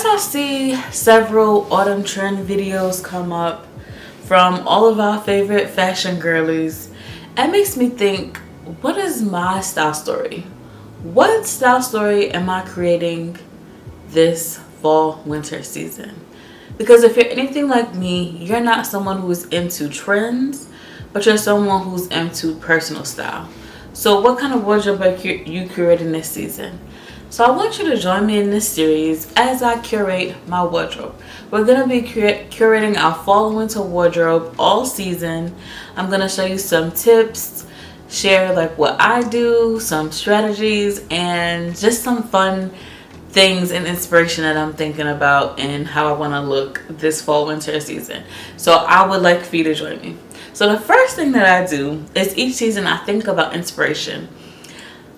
as I see several autumn trend videos come up from all of our favorite fashion girlies, it makes me think, what is my style story? What style story am I creating this fall winter season? Because if you're anything like me, you're not someone who's into trends, but you're someone who's into personal style. So what kind of wardrobe are you curating this season? So I want you to join me in this series as I curate my wardrobe. We're going to be curating our fall and winter wardrobe all season. I'm going to show you some tips, share like what I do, some strategies, and just some fun things and inspiration that I'm thinking about and how I want to look this fall winter season. So I would like for you to join me. So the first thing that I do is each season I think about inspiration.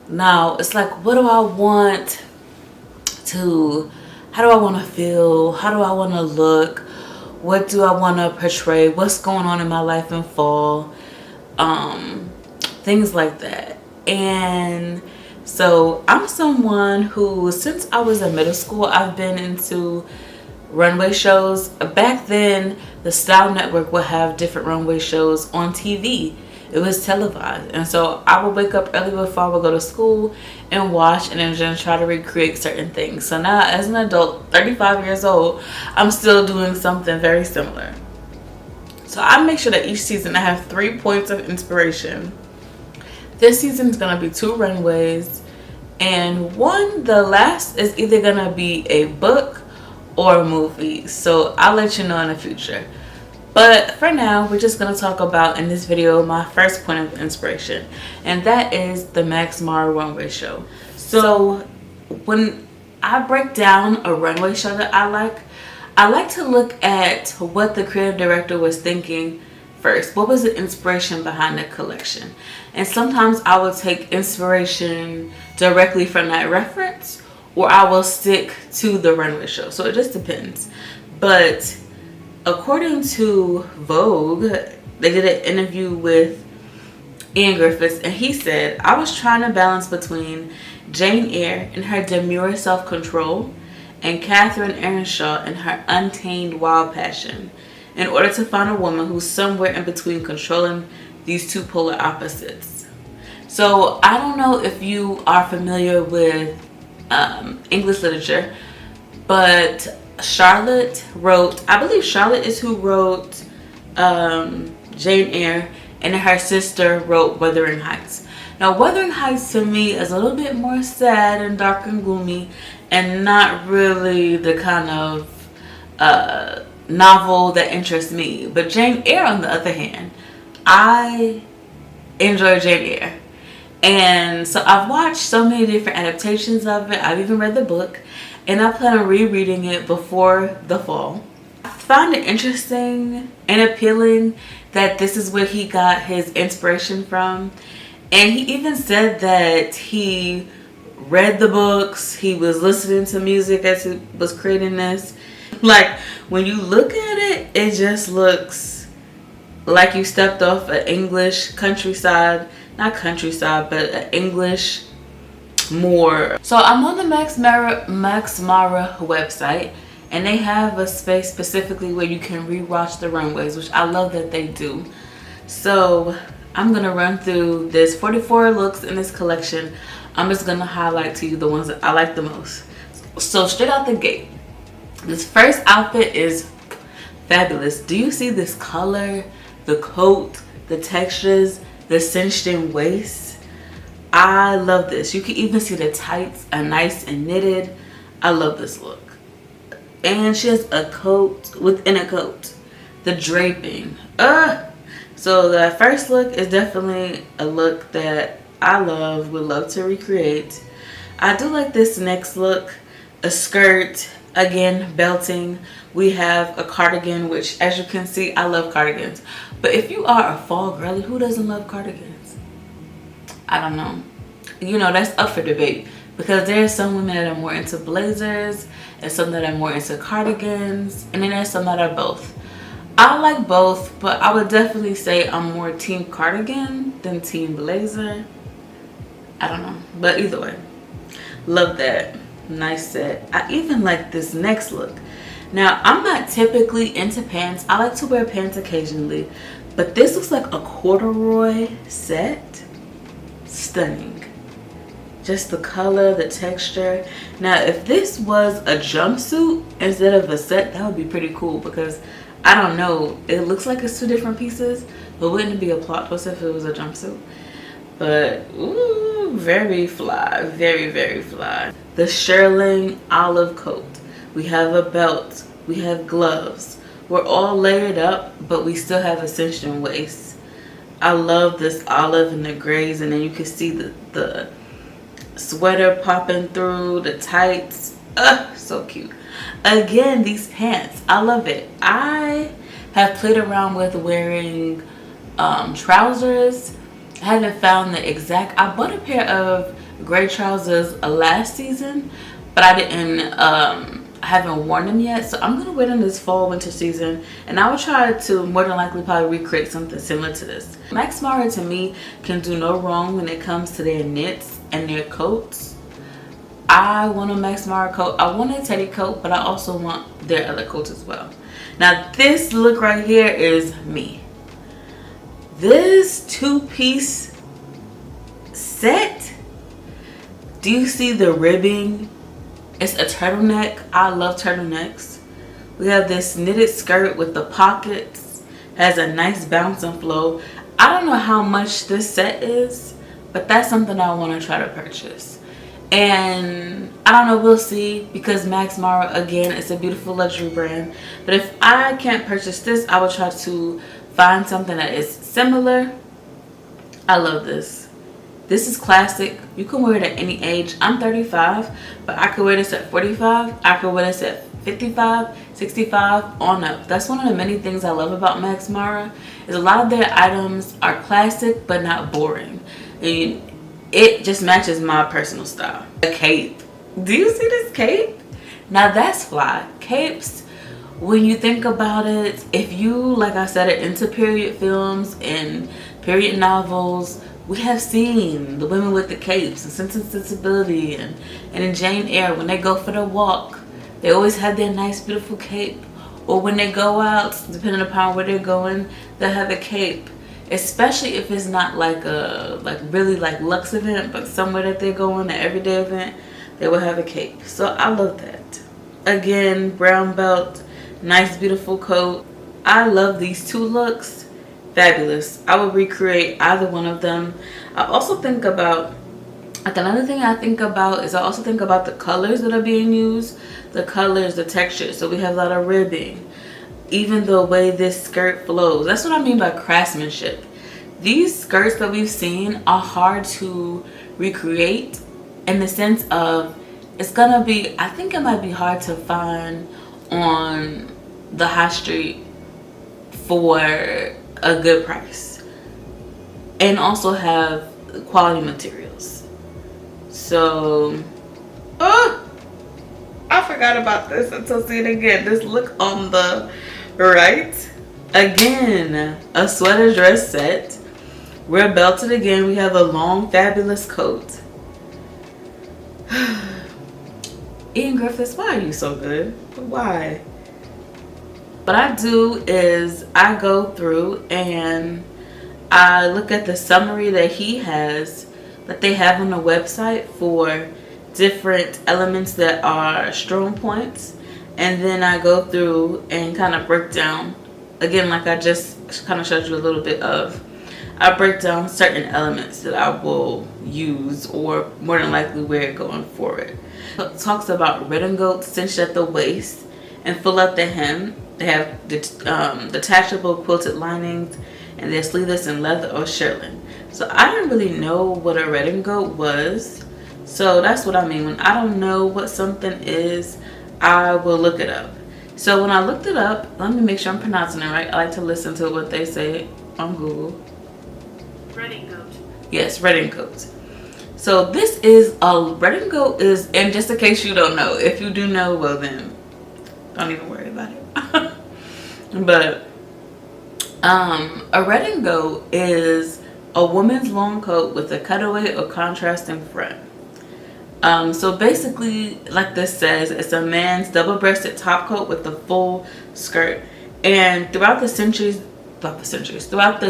Now it's like, what do I want to, how do I want to feel? How do I want to look? What do I want to portray? What's going on in my life in fall? Things like that. And so I'm someone who, since I was in middle school, I've been into runway shows. Back then, the Style Network would have different runway shows on TV. It was televised, and so I would wake up early before I would go to school and watch and then just try to recreate certain things. So now as an adult, 35 years old, I'm still doing something very similar. So I make sure that each season I have 3 points of inspiration. This season is going to be 2 runways, and the last is either going to be a book or a movie. So I'll let you know in the future. But for now, we're just going to talk about in this video my first point of inspiration, and that is the Max Mara runway show. So when I break down a runway show that I like to look at what the creative director was thinking first. What was the inspiration behind the collection? And sometimes I will take inspiration directly from that reference, or I will stick to the runway show. So it just depends. But according to Vogue, they did an interview with Ian Griffiths, and he said, I was trying to balance between Jane Eyre and her demure self-control and Catherine Earnshaw and her untamed wild passion in order to find a woman who's somewhere in between, controlling these two polar opposites. So I don't know if you are familiar with English literature, but Charlotte wrote, I believe Charlotte is who wrote Jane Eyre, and her sister wrote Wuthering Heights. Now Wuthering Heights to me is a little bit more sad and dark and gloomy, and not really the kind of novel that interests me. But Jane Eyre, on the other hand, I enjoy Jane Eyre. And so I've watched so many different adaptations of it. I've even read the book, and I plan on rereading it before the fall. I found it interesting and appealing that this is where he got his inspiration from. And he even said that he read the books, he was listening to music as he was creating this. Like, when you look at it, it just looks like you stepped off an English countryside, not countryside, but an English moor. So I'm on the Max Mara website, and they have a space specifically where you can rewatch the runways, which I love that they do. So I'm gonna run through this 44 looks in this collection. I'm just gonna highlight to you the ones that I like the most. So straight out the gate, this first outfit is fabulous. Do you see this color, the coat, the textures, the cinched in waist? I love this. You can even see the tights are nice and knitted. I love this look. And she has a coat within a coat. The draping. So the first look is definitely a look that I love, would love to recreate. I do like this next look. A skirt, again, belting. We have a cardigan, which as you can see, I love cardigans. But if you are a fall girly, who doesn't love cardigans? I don't know. You know, that's up for debate, because there's some women that are more into blazers and some that are more into cardigans, and then there's some that are both. I like both, but I would definitely say I'm more team cardigan than team blazer. I don't know, but either way, love that. Nice set. I even like this next look. Now, I'm not typically into pants. I like to wear pants occasionally, but this looks like a corduroy set. Stunning. Just the color, the texture. Now, if this was a jumpsuit instead of a set, that would be pretty cool, because I don't know, it looks like it's two different pieces, but wouldn't it be a plot twist if it was a jumpsuit? But ooh, very fly, very, very fly. The shearling olive coat. We have a belt, we have gloves. We're all layered up, but we still have a cinched-in waist. I love this olive and the grays, and then you can see the sweater popping through, the tights. So cute. Again, these pants, I love it. I have played around with wearing trousers. I haven't found the exact. I bought a pair of gray trousers last season, but I didn't I haven't worn them yet, so I'm gonna wear them this fall winter season, and I will try to more than likely probably recreate something similar to this. Max Mara to me can do no wrong when it comes to their knits and their coats. I want a Max Mara coat. I want a teddy coat, but I also want their other coats as well. Now this look right here is me. This two-piece set, do you see the ribbing? It's a turtleneck. I love turtlenecks. We have this knitted skirt with the pockets. Has a nice bounce and flow. I don't know how much this set is, but that's something I want to try to purchase. And I don't know, we'll see, because Max Mara, again, it's a beautiful luxury brand. But if I can't purchase this, I will try to find something that is similar. I love this. This is classic. You can wear it at any age. I'm 35, but I could wear this at 45. I could wear this at 55, 65, on up. That's one of the many things I love about Max Mara, is a lot of their items are classic but not boring. And it just matches my personal style. A cape. Do you see this cape? Now that's fly. Capes, when you think about it, if you, like I said, are into period films and period novels, we have seen the women with the capes and Sense and Sensibility, and in Jane Eyre, when they go for the walk, they always have their nice beautiful cape. Or when they go out, depending upon where they're going, they'll have a cape. Especially if it's not like a really luxe event, but somewhere that they're going, an everyday event, they will have a cape. So I love that. Again, brown belt, nice beautiful coat. I love these two looks. Fabulous. I would recreate either one of them. I also think about, like, another thing I think about is I also think about the colors that are being used, the colors, the texture. So we have a lot of ribbing, even the way this skirt flows. That's what I mean by craftsmanship. These skirts that we've seen are hard to recreate, in the sense of it's gonna be, I think it might be hard to find on the high street for a good price, and also have quality materials. So I forgot about this until seeing it again. This look on the right, again, a sweater dress set. We're belted again. We have a long fabulous coat. Ian Griffiths, why are you so good? Why? What I do is I go through and I look at the summary that he has, that they have on the website for different elements that are strong points, and then I go through and kind of break down, again, like I just kind of showed you a little bit of, I break down certain elements that I will use or more than likely wear going forward. It talks about red and gold cinched at the waist and full up the hem. They have detachable quilted linings, and they're sleeveless in leather or shearling. So I didn't really know what a red and gold was. So that's what I mean. When I don't know what something is, I will look it up. So when I looked it up, let me make sure I'm pronouncing it right. I like to listen to what they say on Google. Red and goat. Yes, red and goat. So this is a red and goat is, and just in case you don't know, if you do know, well then, don't even worry about it. But a red and gold is a woman's long coat with a cutaway or contrasting front. So basically, like this says, it's a man's double-breasted top coat with a full skirt. And throughout the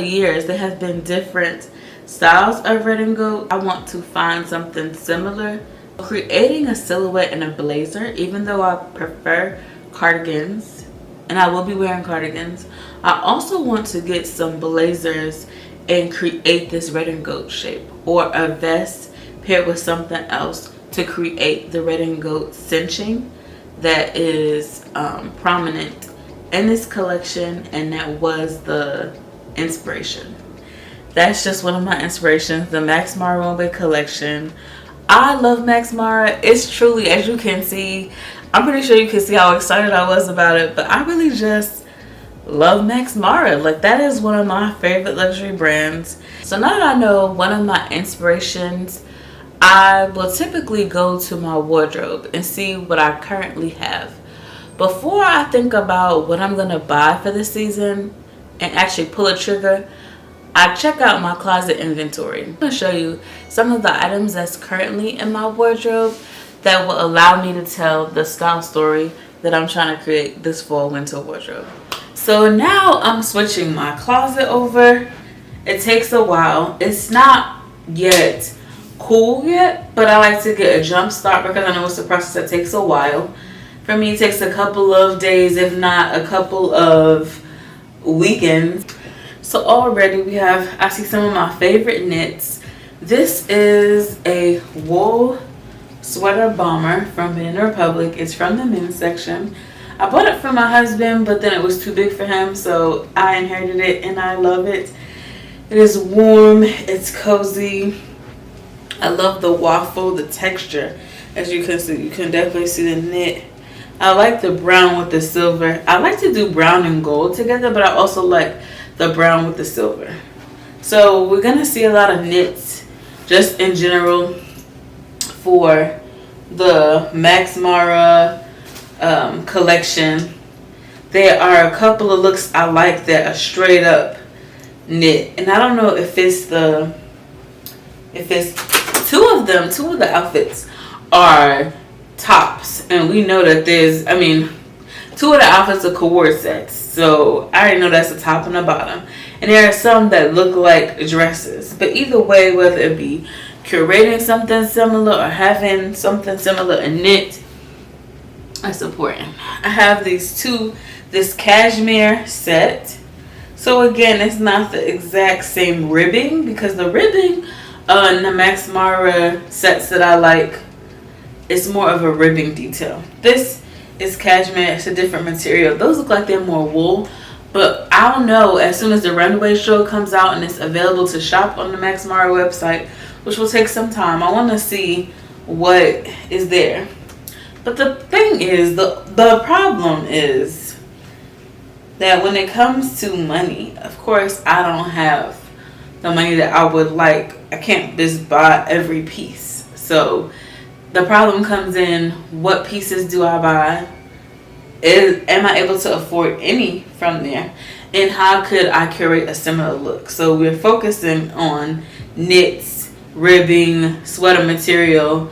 years, there have been different styles of red and gold. I want to find something similar. Creating a silhouette in a blazer, even though I prefer cardigans, and I will be wearing cardigans, I also want to get some blazers and create this red and gold shape, or a vest paired with something else to create the red and gold cinching that is prominent in this collection, and that was the inspiration. That's just one of my inspirations, the Max Mara Runway collection. I love Max Mara. It's truly, as you can see, I'm pretty sure you can see how excited I was about it, but I really just love Max Mara. Like, that is one of my favorite luxury brands. So now that I know one of my inspirations, I will typically go to my wardrobe and see what I currently have. Before I think about what I'm gonna buy for the season and actually pull a trigger, I check out my closet inventory. I'm gonna show you some of the items that's currently in my wardrobe that will allow me to tell the style story that I'm trying to create this fall winter wardrobe. So now I'm switching my closet over. It takes a while. It's not yet cool yet, but I like to get a jump start because I know it's a process that takes a while. For me, it takes a couple of days, if not a couple of weekends. So already I see some of my favorite knits. This is a wool sweater bomber from Banana Republic. It's from the men's section. I bought it for my husband, but then it was too big for him, so I inherited it and I love it. It is warm, it's cozy. I love the waffle, the texture. As you can see, you can definitely see the knit. I like the brown with the silver. I like to do brown and gold together, but I also like the brown with the silver. So we're gonna see a lot of knits just in general for the Max Mara collection. There are a couple of looks I like that are straight up knit, and I don't know if it's two of the outfits are tops, and we know that two of the outfits are corsets, so I already know that's the top and the bottom, and there are some that look like dresses. But either way, whether it be curating something similar or having something similar in knit, that's important. I have this cashmere set. So again, it's not the exact same ribbing, because the ribbing in the Max Mara sets that I like, it's more of a ribbing detail. This is cashmere. It's a different material. Those look like they're more wool, but I don't know. As soon as the runway show comes out and it's available to shop on the Max Mara website, which will take some time, I want to see what is there. But the thing is, the problem is that when it comes to money, of course, I don't have the money that I would like. I can't just buy every piece. So the problem comes in, what pieces do I buy? Am I able to afford any from there? And how could I curate a similar look? So we're focusing on knits, ribbing, sweater material,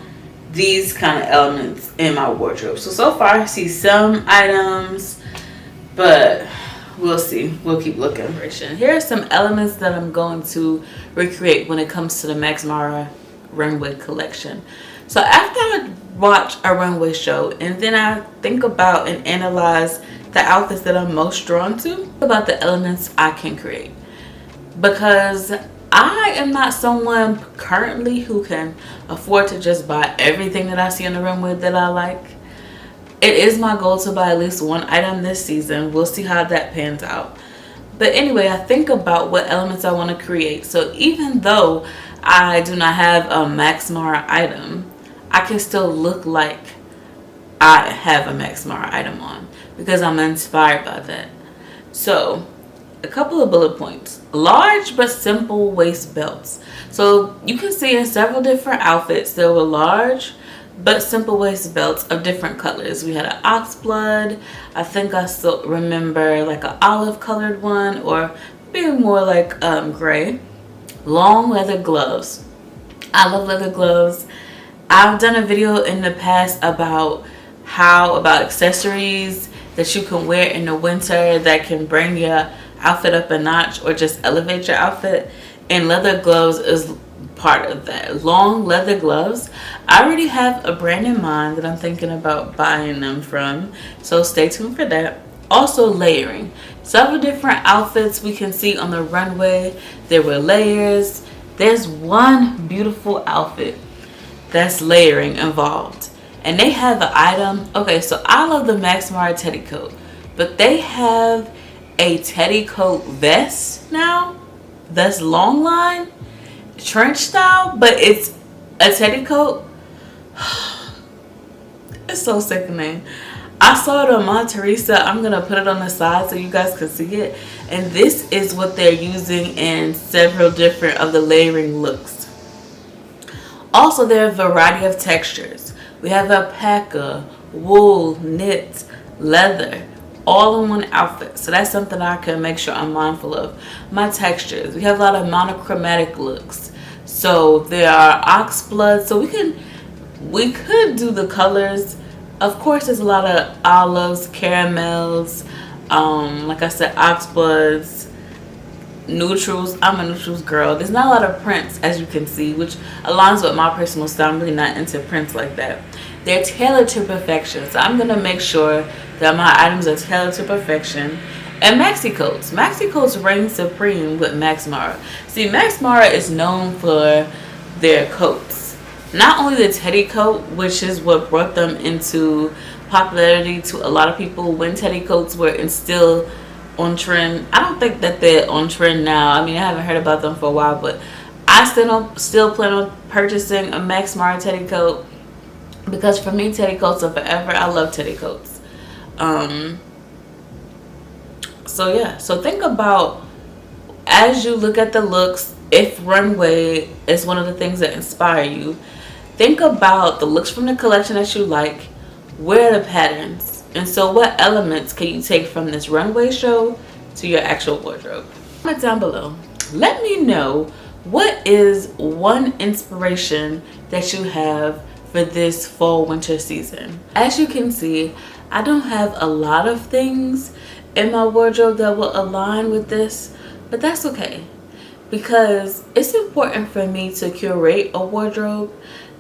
these kind of elements in my wardrobe. So far I see some items, but we'll see. We'll keep looking. Here are some elements that I'm going to recreate when it comes to the Max Mara runway collection. So after I watch a runway show and then I think about and analyze the outfits that I'm most drawn to, about the elements I can create, because I am not someone currently who can afford to just buy everything that I see on the runway that I like. It is my goal to buy at least one item this season. We'll see how that pans out. But anyway, I think about what elements I want to create. So even though I do not have a Max Mara item, I can still look like I have a Max Mara item on, because I'm inspired by that. So a couple of bullet points. Large but simple waist belts. So you can see in several different outfits there were large but simple waist belts of different colors. We had an oxblood, I think I still remember like an olive colored one, or maybe more like gray. Long leather gloves. I love leather gloves. I've done a video in the past about accessories that you can wear in the winter that can bring your outfit up a notch or just elevate your outfit, and leather gloves is part of that. Long leather gloves. I already have a brand in mind that I'm thinking about buying them from, so stay tuned for that. Also, layering. Several different outfits we can see on the runway. There were layers. There's one beautiful outfit that's layering involved, and they have an item. Okay, so I love the Max Mara teddy coat, but they have a teddy coat vest now that's long line trench style, but it's a teddy coat. It's so sickening. I saw it on my Teresa. I'm gonna put it on the side so you guys can see it, and this is what they're using in several different of the layering looks. Also, there are a variety of textures. We have alpaca, wool, knit, leather, all in one outfit. So that's something I can make sure I'm mindful of. My textures. We have a lot of monochromatic looks. So there are ox blood. So we could do the colors. Of course, there's a lot of olives, caramels, like I said, ox bloods, neutrals. I'm a neutrals girl. There's not a lot of prints, as you can see, which aligns with my personal style. I'm really not into prints like that. They're tailored to perfection, so I'm gonna make sure that my items are tailored to perfection. And maxi coats. Maxi coats reign supreme with Max Mara. See, Max Mara is known for their coats. Not only the teddy coat, which is what brought them into popularity to a lot of people when teddy coats were still on trend. I don't think that they're on trend now. I mean, I haven't heard about them for a while, but I still plan on purchasing a Max Mara teddy coat, because for me, teddy coats are forever. I love teddy coats. So yeah, so think about, as you look at the looks, if runway is one of the things that inspire you, think about the looks from the collection that you like. Where are the patterns? And so what elements can you take from this runway show to your actual wardrobe? Comment down below. Let me know, what is one inspiration that you have for this fall winter season? As you can see, I don't have a lot of things in my wardrobe that will align with this, but that's okay, because it's important for me to curate a wardrobe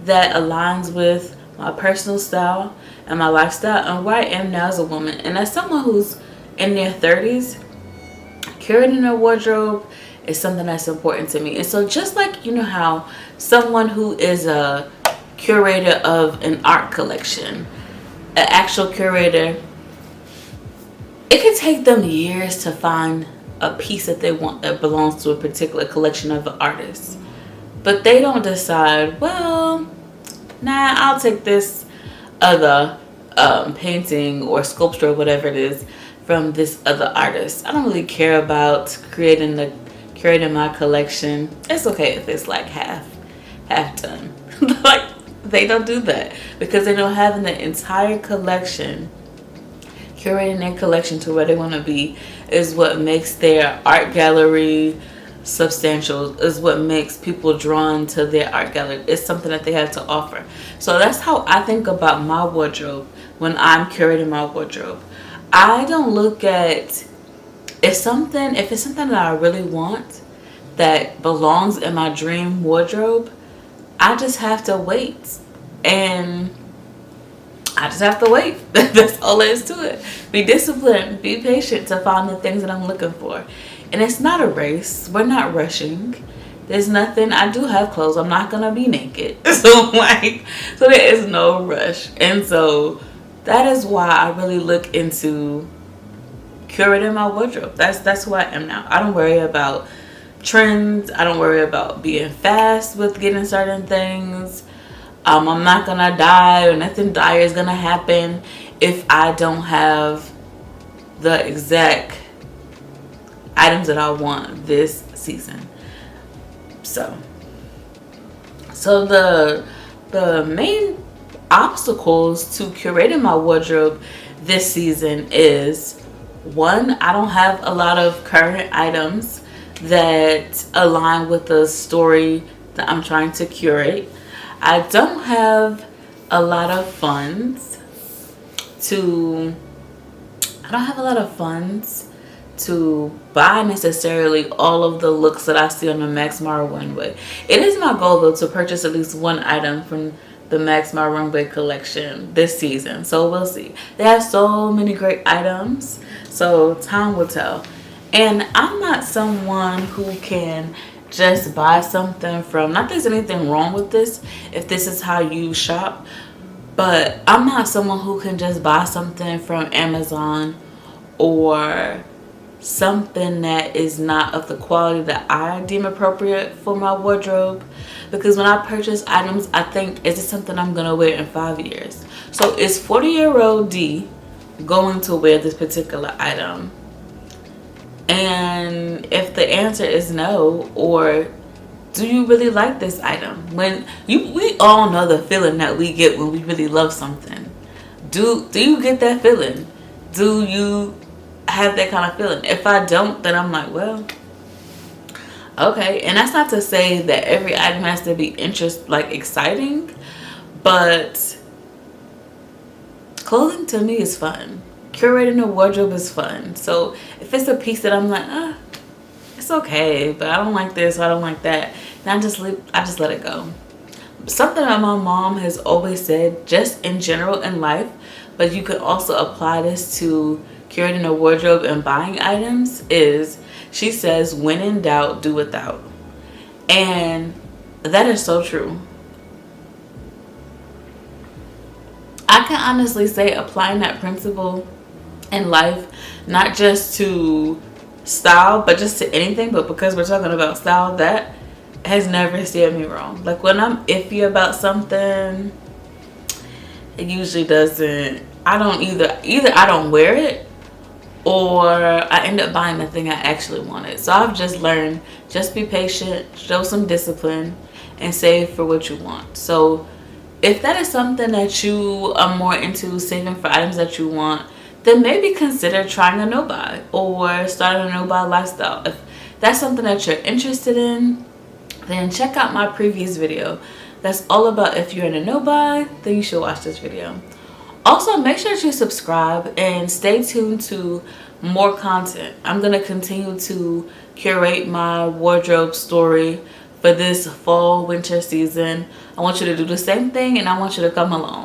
that aligns with my personal style and my lifestyle and where I am now as a woman. And as someone who's in their 30s, curating a wardrobe is something that's important to me. And so just like, you know how someone who is a curator of an art collection, an actual curator, it can take them years to find a piece that they want that belongs to a particular collection of an artist. But they don't decide, well, nah, I'll take this other painting or sculpture or whatever it is from this other artist. I don't really care about creating my collection. It's okay if it's like half done. Like, they don't do that, because they know having the entire collection, curating their collection to where they want to be, is what makes their art gallery substantial, is what makes people drawn to their art gallery. It's something that they have to offer. So that's how I think about my wardrobe when I'm curating my wardrobe. I don't look at if it's something that I really want that belongs in my dream wardrobe. I just have to wait, and I just have to wait. That's all there is to it. Be disciplined, be patient to find the things that I'm looking for. And it's not a race. We're not rushing. There's nothing. I do have clothes. I'm not gonna be naked. So there is no rush. And so that is why I really look into curating my wardrobe. That's who I am now. I don't worry about trends. I don't worry about being fast with getting certain things. I'm not gonna die, or nothing dire is gonna happen if I don't have the exact items that I want this season. So the main obstacles to curating my wardrobe this season is, one, I don't have a lot of current items that align with the story that I'm trying to curate. I don't have a lot of funds to buy necessarily all of the looks that I see on the Max Mara runway. It is my goal though to purchase at least one item from the Max Mara runway collection this season. So we'll see. They have so many great items, so time will tell. And I'm not someone who can just buy something from, not that there's anything wrong with this if this is how you shop, but I'm not someone who can just buy something from Amazon or something that is not of the quality that I deem appropriate for my wardrobe. Because when I purchase items, I think, is it something I'm gonna wear in 5 years? So is 40-year-old D going to wear this particular item? And if the answer is no, or do you really like this item? We all know the feeling that we get when we really love something. Do you get that feeling? Do you have that kind of feeling? If I don't, then I'm like, well, okay. And that's not to say that every item has to be exciting, but clothing to me is fun. Curating a wardrobe is fun. So if it's a piece that I'm like, it's okay, but I don't like this, or I don't like that, then I just let it go. Something that my mom has always said, just in general in life, but you could also apply this to curating a wardrobe and buying items, is she says, when in doubt, do without. And that is so true. I can honestly say applying that principle in life, not just to style, but just to anything, but because we're talking about style, that has never steered me wrong. Like when I'm iffy about something, it usually doesn't, I don't either I don't wear it, or I end up buying the thing I actually wanted. So I've just learned, just be patient, show some discipline, and save for what you want. So if that is something that you are more into, saving for items that you want, then maybe consider trying a no-buy or starting a no-buy lifestyle. If that's something that you're interested in, then check out my previous video. That's all about if you're in a no-buy, then you should watch this video. Also, make sure that you subscribe and stay tuned to more content. I'm going to continue to curate my wardrobe story for this fall winter season. I want you to do the same thing, and I want you to come along.